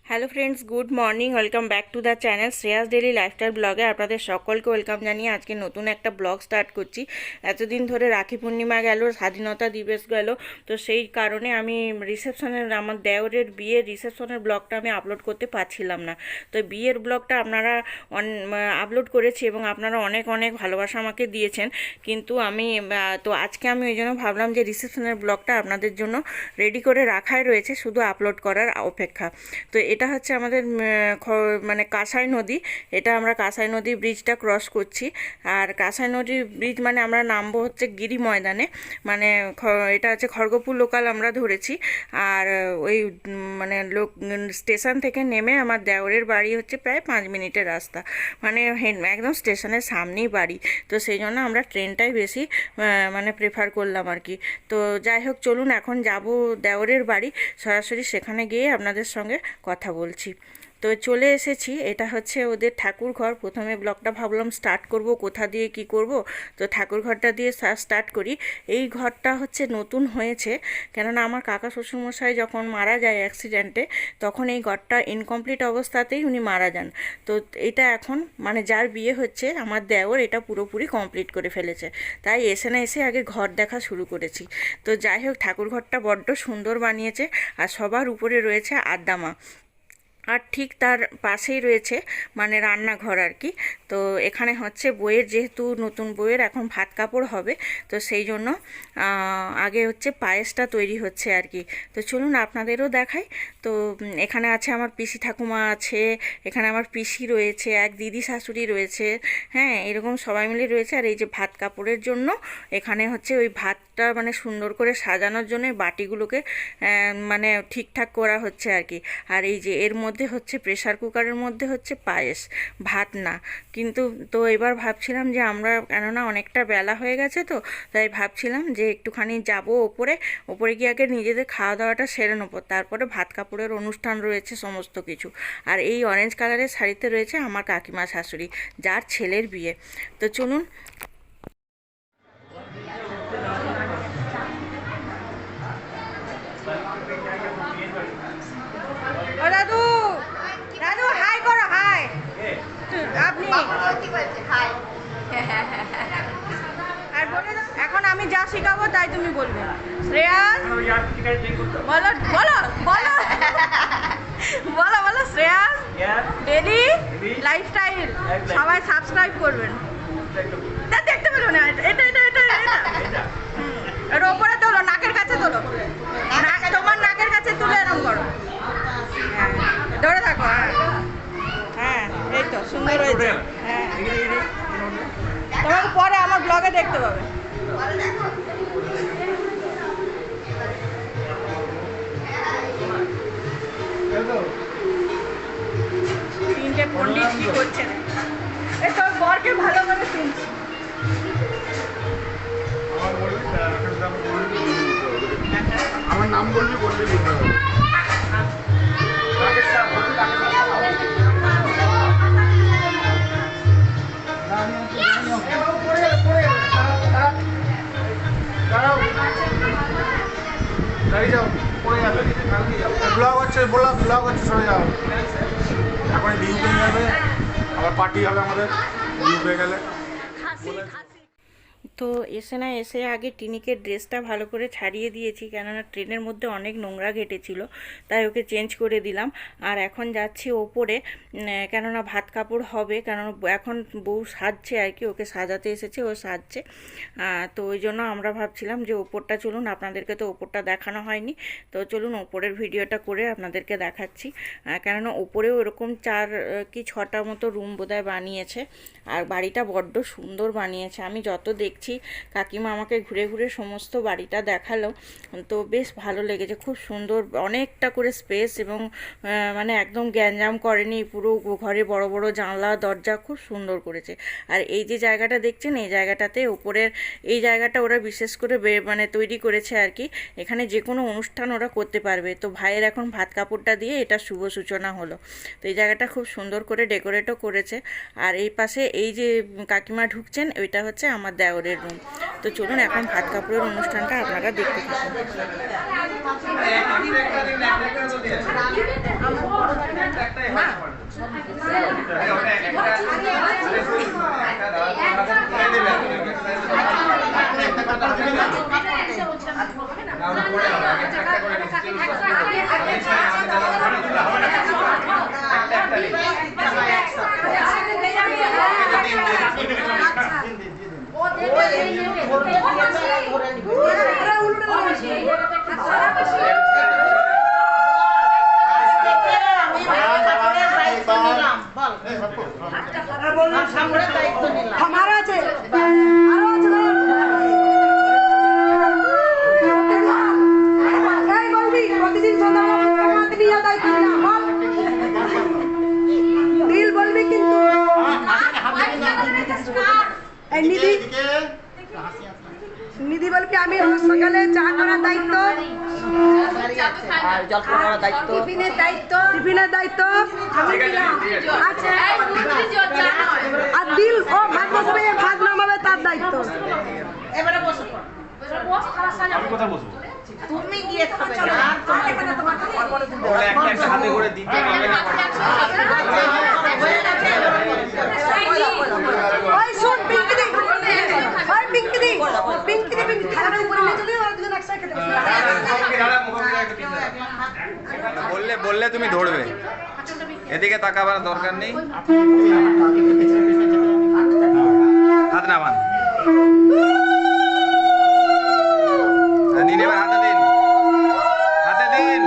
Hello friends, good morning. Welcome back to the channel Shreyas daily lifestyle ব্লগে আপনাদের সকলকে welcome জানিয়ে আজকে নতুন একটা ব্লগ স্টার্ট করছি। এতদিন ধরে রাখি পূর্ণিমা গেল, স্বাধীনতা দিবস গেল, তো সেই কারণে আমি আমার দেওরের বিয়ের রিসেপশনের ব্লগটা আমি আপলোড করতে পারছিলাম না। তো বিয়ের ব্লগটা আপনারা আপলোড করেছি এবং আপনারা অনেক অনেক ভালোবাসা আমাকে দিয়েছেন, কিন্তু তো আজকে আমি ওই জন্য ভাবলাম যে রিসেপশনের ব্লগটা আপনাদের জন্য রেডি করে রাখাই রয়েছে, শুধু আপলোড করার অপেক্ষা। তো এটা হচ্ছে আমাদের মানে কাঁসাই নদী। এটা আমরা কাঁসাই নদী ব্রিজটা ক্রস করছি। আর কাঁসাই নদী ব্রিজ মানে আমরা নামবো হচ্ছে গিরি ময়দানে, মানে এটা হচ্ছে খড়গপুর লোকাল আমরা ধরেছি। আর ওই মানে স্টেশন থেকে নেমে আমার দেওরের বাড়ি হচ্ছে প্রায় 5 মিনিটের রাস্তা, মানে একদম স্টেশনের সামনেই বাড়ি। তো সেই জন্য আমরা ট্রেনটাই বেশি মানে প্রেফার করলাম আর কি। তো যাই হোক, চলুন এখন যাব দেওরের বাড়ি, সরাসরি সেখানে গিয়ে আপনাদের সঙ্গে কথা বলছি। তো চলে এসেছি, এটা হচ্ছে ওদের ঠাকুর ঘর। প্রথমে ব্লগটা ভাবলাম স্টার্ট করব কোথা দিয়ে কি করব, তো ঠাকুর ঘরটা দিয়ে স্টার্ট করি। এই ঘরটা হচ্ছে নতুন হয়েছে, কেননা আমার কাকা শ্বশুরমশাই যখন মারা যায় অ্যাক্সিডেন্টে, তখন এই ঘরটা ইনকমপ্লিট অবস্থাতেই উনি মারা যান। তো এটা এখন মানে যার বিয়ে হচ্ছে আমার দেওর এটা পুরোপুরি কমপ্লিট করে ফেলেছে, তাই এসে না এসে আগে ঘর দেখা শুরু করেছি। তো যাই হোক, ঠাকুর ঘরটা বড্ড সুন্দর বানিয়েছে, আর সবার উপরে রয়েছে আদ্দামা, আর ঠিক তার পাশেই রয়েছে মানে রান্নাঘর আর কি। তো এখানে হচ্ছে বইয়ের, যেহেতু নতুন বইয়ের এখন ভাত কাপড় হবে, তো সেই জন্য আগে হচ্ছে পায়েসটা তৈরি হচ্ছে আর কি। তো চলুন আপনাদেরও দেখাই। তো এখানে আছে আমার পিসি ঠাকুমা আছে, এখানে আমার পিসি রয়েছে, এক দিদি শাশুড়ি রয়েছে, হ্যাঁ এরকম সবাই মিলে রয়েছে। আর এই যে ভাত কাপড়ের জন্য এখানে হচ্ছে ওই ভাতটা মানে সুন্দর করে সাজানোর জন্য বাটিগুলোকে মানে ঠিকঠাক করা হচ্ছে আর কি। আর এই যে এর মধ্যে হচ্ছে প্রেসার কুকারের মধ্যে হচ্ছে পায়েস, ভাত না। কিন্তু তো এবার ভাবছিলাম যে আমরা, কেননা অনেকটা বেলা হয়ে গেছে, তো তাই ভাবছিলাম যে একটুখানি যাব ওপরে গিয়ে আগে নিজেদের খাওয়া দাওয়াটা সেরে নেবো, তারপরে ভাত কাপড়ের অনুষ্ঠান রয়েছে সমস্ত কিছু। আর এই অরেঞ্জ কালারের শাড়িতে রয়েছে আমার কাকিমা শাশুড়ি, যার ছেলের বিয়ে। তো চলুন। দাদু, দাদু হাই করো, হাই। আপনি আর বলে দাও, এখন আমি যা শিখাবো তাই তুমি বলবে। শ্রেয়াস বলো বলো বলো বলো বলো শ্রেয়াস ডেলি লাইফস্টাইল সবাই সাবস্ক্রাইব করবেন। দেখতে পেলো না, এটা এটা এটা এটা এর ওপরে তোলো, নাকের কাছে তোলো, তোমার নাকের কাছে তুলে এরকম করো, ধরে থাকো। হ্যাঁ হ্যাঁ, এই তো সুন্দর হয়েছে। হ্যাঁ, তোমাকে পরে আমার ব্লগে দেখতে পাবে। তিনটে পণ্ডিত কি করছেন, এই তোর বরকে ভালোভাবে চিনছি। আমার নাম বলবি, বলবি লিখতে হবে। ব্লগ হচ্ছে, বললাম ব্লগ হচ্ছে, সরে যাও। এখন ডিউ পেয়ে যাবে, আবার পার্টি হবে আমাদের ডিউ পেয়ে গেলে। তো এসে না এসে আগে টিনিকে ড্রেসটা ভালো করে ছাড়িয়ে দিয়েছি, কেননা ট্রেনের মধ্যে অনেক নোংরা ঘেটেছিল, তাই ওকে চেঞ্জ করে দিলাম। আর এখন যাচ্ছি ওপরে, কেননা ভাত কাপড় হবে, কেননা এখন বউ সাজছে আর কি, ওকে সাজাতে এসেছে, ও সাজছে। তো ওই জন্য আমরা ভাবছিলাম যে ওপরটা চলুন, আপনাদেরকে তো ওপরটা দেখানো হয়নি, তো চলুন ওপরের ভিডিওটা করে আপনাদেরকে দেখাচ্ছি। কেননা ওপরেও এরকম 4 কি 6টা মতো রুম বোধহয় বানিয়েছে, আর বাড়িটা বড্ড সুন্দর বানিয়েছে। আমি যত দেখছি, কাকিমা আমাকে ঘুরে ঘুরে সমস্ত বাড়িটা দেখালো, তো বেশ ভালো লেগেছে, খুব সুন্দর, অনেকটা করে স্পেস, এবং মানে একদম গ্যাঞ্জাম করেনি, পুরো ঘরে বড় বড় জানলা দরজা খুব সুন্দর করেছে। আর এই যে জায়গাটা দেখছেন, এই জায়গাটাতে উপরের এই জায়গাটা ওরা বিশেষ করে মানে তৈরি করেছে আর কি, এখানে যে কোনো অনুষ্ঠান ওরা করতে পারবে। তো ভাইয়ের এখন ভাত কাপড়টা দিয়ে এটা শুভ সূচনা হলো। তো এই জায়গাটা খুব সুন্দর করে ডেকোরেটও করেছে। আর এই পাশে এই যে কাকিমা ঢুকছেন, ওইটা হচ্ছে আমার দেওরের রুম। তো চলুন এখন ভাত কাপড়ের অনুষ্ঠানটা আপনারা দেখতে থাকুন। আমার আছে আরো আছে এই বলবি প্রতিদিন সন্ধ্যাবেলা মাটি নিয়ে দায়িত্ব নিলাম বল দিল বলবি কিন্তু এই নিধি নিধি বলবি আমি রোজ সকালে চা করার দায়িত্ব টিফিনের দায়িত্ব আমি নিলাম। আচ্ছা আর দিল ও ভাত বসবে ভাত নামাবে তার দায়িত্ব এবারে বসো আমি কোথায় বসবো? তুমি গিয়ে খাবে ওরা একটা হাতে করে দিতে হবে না। ওই শোন পিঙ্কি দি ওই পিঙ্কি দি খাবার উপরে নিয়ে চলে ওরা দুজন একসাথে খেতে বসবে। বললে তুমি ধরবে, এদিকে তাকাবার দরকার নেই। হাত নামান, নিন এবার হাতে দিন, হাতে দিন।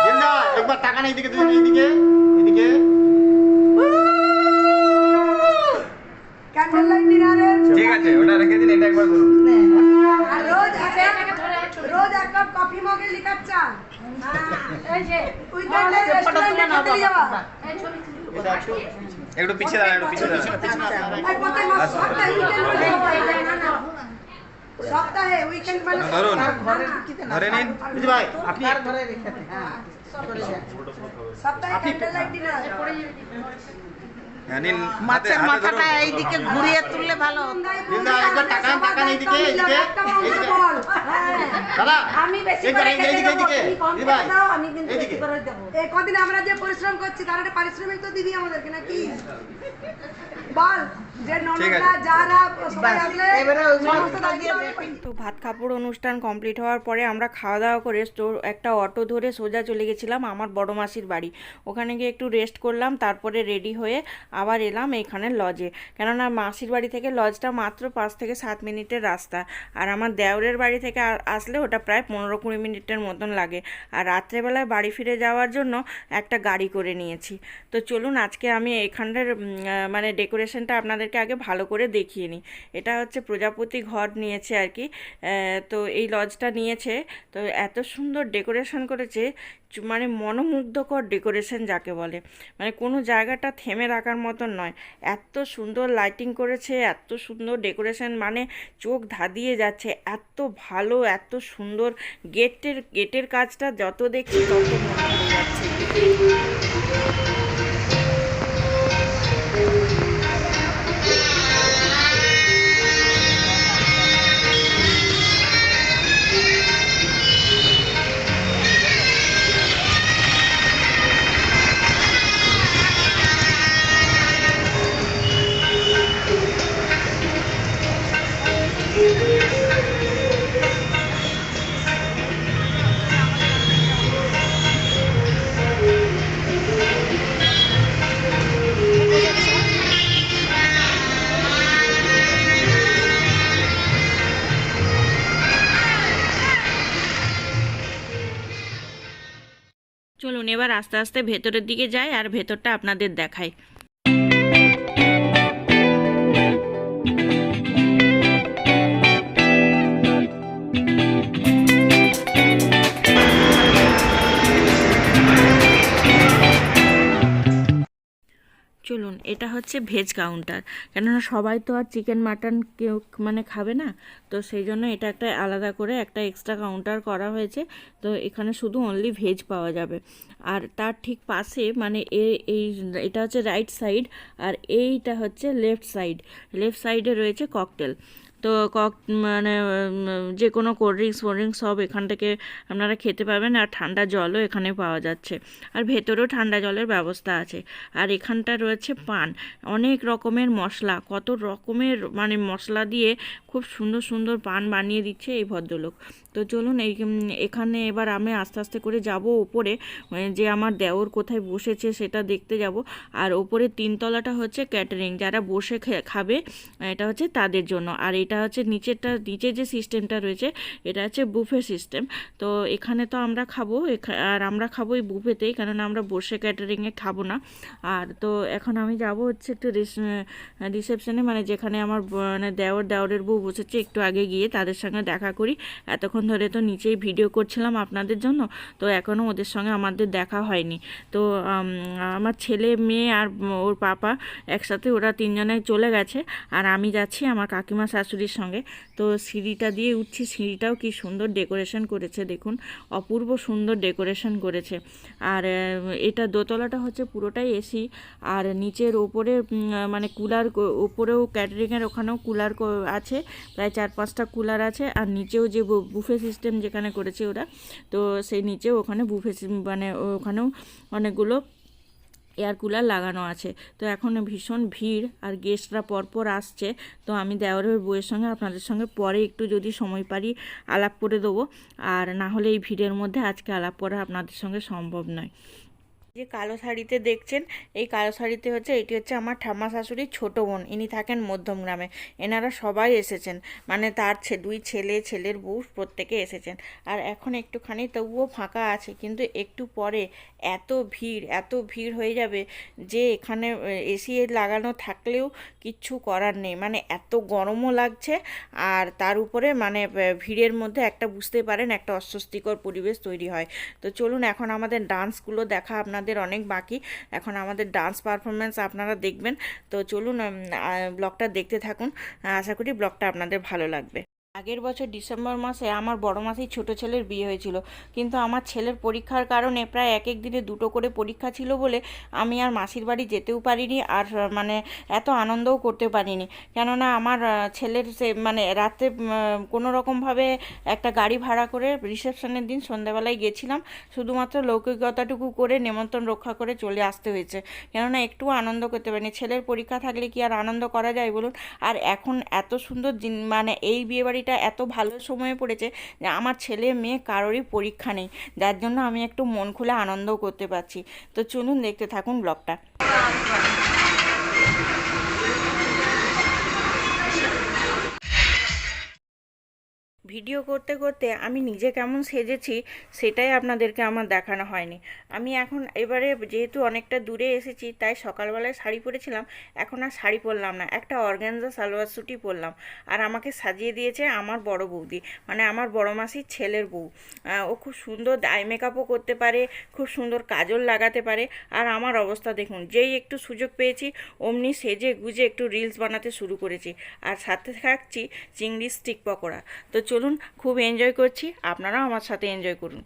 জিন্দা একবার টাকা নেই দিকে এদিকে এদিকে ক্যান্ডেল লাইট ডিনারের ঠিক আছে, ওটা রেখে দিন, এটা একবার ধরুন। আর রোজ এক কাপ কফি মগে লিকার চা উইকেন্ডে রেস্টুরেন্টে খেতে নিয়ে যাওয়া একটু পিছিয়ে দাঁড়ান, একটু পিছিয়ে দাঁড়ান। আর প্রত্যেক মাস সপ্তাহে উইকেন্ড মানে ধরুন, ধরে নিন। দিদি ভাই আপনি সপ্তাহে ক্যান্ডেল লাইট ডিনার হ্যাঁ, নিন হাতে, মাছের হাতে মাথাটা ধরুন। এইদিকে ঘুরিয়ে তুললে ভালো জিন্দা একবার টাকা নেই দিকে এদিকে এদিকে দাদা আমি বেশি একবার করে এইদিকে খেতে দেবো, এদিকে তুমি কম দিদি করে ভাই দাও, আমি কিন্তু বেশি এদিকে করে দেবো। এই কদিন আমরা যে পরিশ্রম করছি তার একটা পারিশ্রমিক তো দিবি আমাদেরকে নাকি বল যে ঠিক ননদরা আছে। যারা সবাই আসলে এবারে ওইগুলো সমস্ত দায়িত্ব তো ভাত কাপড় অনুষ্ঠান কমপ্লিট হওয়ার পরে আমরা খাওয়া দাওয়া করে একটা অটো ধরে সোজা চলে গেছিলাম আমার বড় মাসির বাড়ি। ওখানে গিয়ে একটু রেস্ট করলাম, তারপরে রেডি হয়ে আবার এলাম এখানে লজে। কেননা মাসির বাড়ি থেকে লজটা মাত্র 5 থেকে 7 মিনিটের রাস্তা, আর আমার দেওরের বাড়ি থেকে আসলে ওটা প্রায় 15-20 মিনিটের মতন লাগে। আর রাত্রেবেলায় বাড়ি ফিরে যাওয়ার জন্য একটা গাড়ি করে নিয়েছি। তো চলুন আজকে আমি এখানটার মানে ডেকোরেশনটা আপনাদেরকে আগে ভালো করে দেখিয়ে নিই। এটা হচ্ছে প্রজাপতি ঘর নিয়েছে আর কি, তো এই লজটা নিয়েছে। তো এত সুন্দর ডেকোরেশন করেছে, মানে মনোমুগ্ধকর ডেকোরেশন যাকে বলে, মানে কোনো জায়গাটা থেমে রাখার মতন নয়। এত সুন্দর লাইটিং করেছে, এত সুন্দর ডেকোরেশন, মানে চোখ ধাঁধিয়ে যাচ্ছে, এত ভালো, এত সুন্দর। গেটের কাজটা যত দেখছি তত মনে পড়ে যাচ্ছে। চলুন এবার আস্তে আস্তে ভেতরের দিকে যাই আর ভেতরটা আপনাদের দেখাই। চলুন, এটা হচ্ছে ভেজ কাউন্টার, কেননা সবাই তো আর চিকেন মাটন কেউ মানে খাবে না, তো সেই জন্য এটা একটা আলাদা করে একটা এক্সট্রা কাউন্টার করা হয়েছে। তো এখানে শুধু অনলি ভেজ পাওয়া যাবে। আর তার ঠিক পাশে মানে এটা হচ্ছে রাইট সাইড, আর এইটা হচ্ছে লেফট সাইডে রয়েছে ককটেল। তো মানে যে কোনো কোল্ড ড্রিঙ্কস সব এখান থেকে আপনারা খেতে পাবেন, আর ঠান্ডা জলও এখানে পাওয়া যাচ্ছে, আর ভেতরেও ঠান্ডা জলের ব্যবস্থা আছে। আর এখানটা রয়েছে পান, অনেক রকমের মশলা, কত রকমের মানে মশলা দিয়ে খুব সুন্দর সুন্দর পান বানিয়ে দিচ্ছে এই ভদ্রলোক। তো চলুন এখানে এবার আমি আস্তে আস্তে করে যাব ওপরে, যে আমার দেওর কোথায় বসেছে সেটা দেখতে যাব। আর ওপরে 3 তলাটা হচ্ছে ক্যাটারিং, যারা বসে খাবে এটা হচ্ছে তাদের জন্য। আর এটা এটা হচ্ছে নিচে যে সিস্টেমটা রয়েছে এটা হচ্ছে বুফে সিস্টেম। তো এখানে তো আমরা খাবো আর আমরা খাবো এই বুফেতেই, কারণ আমরা বসে ক্যাটারিংয়ে খাবো না। আর তো এখন আমি যাব হচ্ছে একটু রিসেপশনে, মানে যেখানে আমার মানে দেওরের বউ বসেছে, একটু আগে গিয়ে তাদের সঙ্গে দেখা করি। এতক্ষণ ধরে তো নিচেই ভিডিও করছিলাম আপনাদের জন্য, তো এখনও ওদের সঙ্গে আমাদের দেখা হয়নি। তো আমার ছেলে মেয়ে আর ওর পাপা একসাথে ওরা তিনজনে চলে গেছে, আর আমি যাচ্ছি আমার কাকিমা শাশুড়ির সঙ্গে। তো সিঁড়িটা দিয়ে উঠছি, সিঁড়িটাও কি সুন্দর ডেকোরেশন করেছে দেখুন, অপূর্ব সুন্দর ডেকোরেশন করেছে। আর এটা দোতলাটা হচ্ছে পুরোটাই এসি, আর নিচের ওপরে মানে কুলার, ওপরেও ক্যাটারিংয়ের ওখানেও কুলার আছে, প্রায় 4-5টা কুলার আছে। আর নিচেও যে বুফে সিস্টেম যেখানে করেছে ওরা, তো সেই নিচেও ওখানে বুফে মানে ওখানেও অনেকগুলো এয়ার কুলার লাগানো আছে। তো এখন ভীষণ ভিড় আর গেস্টরা পরপর আসছে। তো আমি দেওরের বউয়ের সঙ্গে আপনাদের সঙ্গে পরে একটু যদি সময় পারি আলাপ করে দেবো, আর না হলে এই ভিড়ের মধ্যে আজকে আলাপ করা আপনাদের সঙ্গে সম্ভব নয়। যে কালো শাড়িতে দেখছেন, এই কালো শাড়িতে হচ্ছে এটি হচ্ছে আমার ঠাম্মা শাশুড়ির ছোটো বোন, ইনি থাকেন মধ্যমগ্রামে। এনারা সবাই এসেছেন, মানে তার 2 ছেলে, ছেলের বউ প্রত্যেকে এসেছেন। আর এখন একটুখানি তবুও ফাঁকা আছে, কিন্তু একটু পরে এত ভিড় হয়ে যাবে যে এখানে এসি লাগানো থাকলেও কিচ্ছু করার নেই, মানে এত গরমও লাগছে। আর তার উপরে মানে ভিড়ের মধ্যে একটা বুঝতে পারেন একটা অস্বস্তিকর পরিবেশ তৈরি হয়। তো চলুন এখন আমাদের ডান্সগুলো দেখা আপনাদের অনেক বাকি, এখন আমাদের ডান্স পারফরমেন্স আপনারা দেখবেন। তো চলুন ব্লগটা দেখতে থাকুন, আশা করি ব্লগটা আপনাদের ভালো লাগবে। আগের বছর ডিসেম্বর মাসে আমার বড় মাসির ছোটো ছেলের বিয়ে হয়েছিল, কিন্তু আমার ছেলের পরীক্ষার কারণে প্রায় এক দিনে 2টো করে পরীক্ষা ছিল বলে আমি আর মাসির বাড়ি যেতেও পারিনি, আর মানে এত আনন্দও করতে পারিনি। কেননা আমার ছেলের মানে রাতে কোনো রকমভাবে একটা গাড়ি ভাড়া করে রিসেপশনের দিন সন্ধ্যাবেলায় গেছিলাম, শুধুমাত্র লৌকিকতাটুকু করে নেমন্তন্ন রক্ষা করে চলে আসতে হয়েছে, কেননা একটু আনন্দ করতে পারিনি। ছেলের পরীক্ষা থাকলে কি আর আনন্দ করা যায় বলুন। আর এখন এত সুন্দর মানে এই বিয়েবাড়ি এত ভালো সময়ে পড়েছে যে আমার ছেলে মেয়ে কারোরই পরীক্ষা নেই, যার জন্য আমি একটু মন খুলে আনন্দও করতে পারছি। তো চলুন দেখতে থাকুন ব্লগটা। ভিডিও করতে করতে আমি নিজে কেমন সেজেছি সেটাই আপনাদেরকে আমার দেখানো হয়নি। আমি এখন এবারে যেহেতু অনেকটা দূরে এসেছি, তাই সকালবেলায় শাড়ি পরেছিলাম, এখন আর শাড়ি পরলাম না, একটা অর্গানজা সালোয়ার স্যুটই পরলাম। আর আমাকে সাজিয়ে দিয়েছে আমার বড় বৌদি, মানে আমার বড় মাসির ছেলের বউ। ও খুব সুন্দর আই মেকআপও করতে পারে, খুব সুন্দর কাজল লাগাতে পারে। আর আমার অবস্থা দেখুন, যেই একটু সুযোগ পেয়েছি অমনি সেজে গুজে একটু রিলস বানাতে শুরু করেছি, আর সাথে থাকছি চিংড়ি স্টিক পকোড়া। তো চলুন, খুব এনজয় করছি, আপনারাও আমার সাথে এনজয় করুন।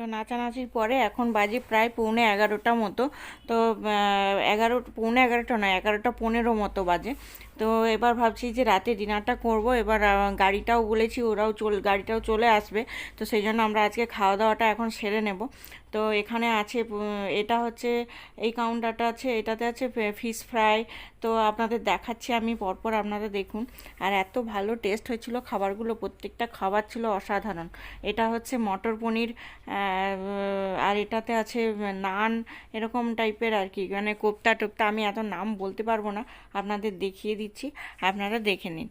তো নাচানাচির পরে এখন বাজে প্রায় 11:15 মতো। তো 11:15 নয়, 11:15 মতো বাজে। তো এবার ভাবছি যে রাতে ডিনারটা করব। এবার গাড়িটাও বলেছি, গাড়িটাও চলে আসবে। তো সেই জন্য আমরা আজকে খাওয়া দাওয়াটা এখন সেরে নেব। তো এখানে আছে এটা হচ্ছে এই কাউন্টারটা আছে, এটাতে আছে ফিশ ফ্রাই। তো আপনাদের দেখাচ্ছি আমি পরপর, আপনারা দেখুন। আর এত ভালো টেস্ট হয়েছিল খাবারগুলো, প্রত্যেকটা খাবার ছিল অসাধারণ। এটা হচ্ছে মটর পনির, আর এটাতে আছে নান, এরকম টাইপের আর কি, মানে কোপ্তা টোপ্তা। আমি এত নাম বলতে পারবো না, আপনাদের দেখিয়ে দিচ্ছি, আপনারা দেখে নিন।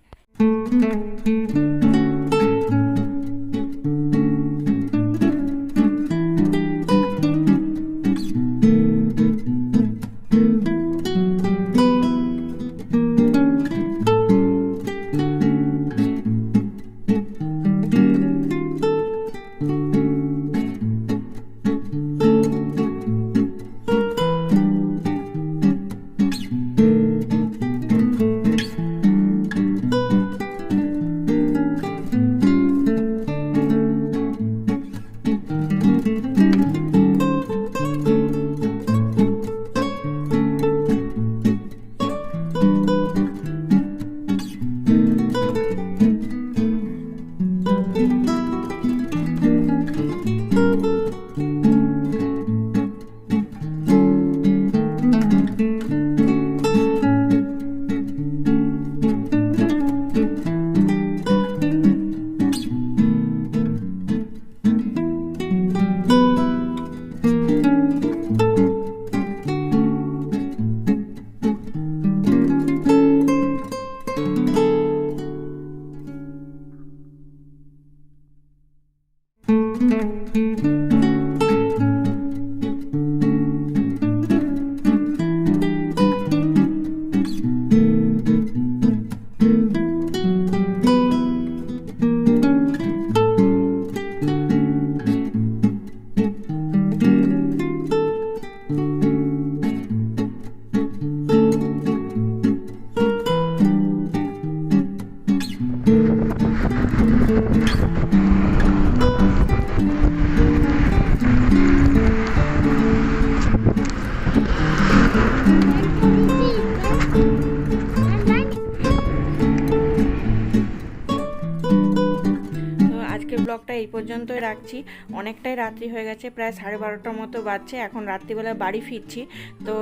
ব্লগটা এই পর্যন্তই রাখছি। অনেকটাই রাত্রি হয়ে গেছে, প্রায় 12:30 মতো বাজছে। এখন রাত্রিবেলা বাড়ি ফিরছি। তো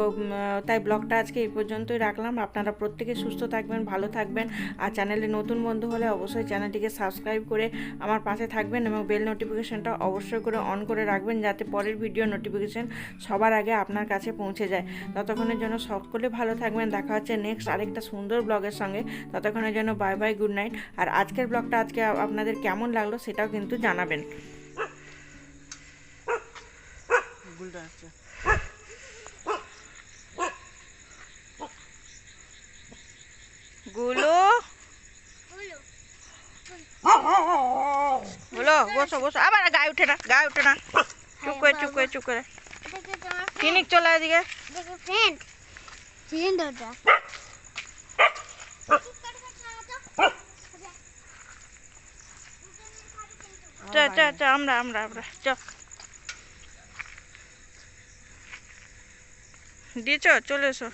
তাই ব্লগটা আজকে এই পর্যন্তই রাখলাম। আপনারা প্রত্যেকে সুস্থ থাকবেন, ভালো থাকবেন। আর চ্যানেলে নতুন বন্ধু হলে অবশ্যই চ্যানেলটিকে সাবস্ক্রাইব করে আমার পাশে থাকবেন এবং বেল নোটিফিকেশনটা অবশ্যই করে অন করে রাখবেন, যাতে পরের ভিডিও নোটিফিকেশন সবার আগে আপনার কাছে পৌঁছে যায়। ততক্ষণের জন্য সকলে ভালো থাকবেন। দেখা হচ্ছে নেক্সট আরেকটা সুন্দর ব্লগের সঙ্গে। ততক্ষণের জন্য বাই বাই, গুড নাইট। আর আজকের ব্লগটা আজকে আপনাদের কেমন লাগলো সেটাও কিন্তু জানাবেন। গুলো বলো, বসো বসো, আবার গায়ে উঠে না, গায়ে উঠে না, চুপ করে চুপ করে চুপ করে। ক্লিনিক চলে এদিকে। আমরা আমরা আমরা চ দিয়েছ, চলে এসো।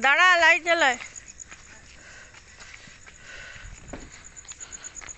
দাঁড়া, লাইট জ্বালায়।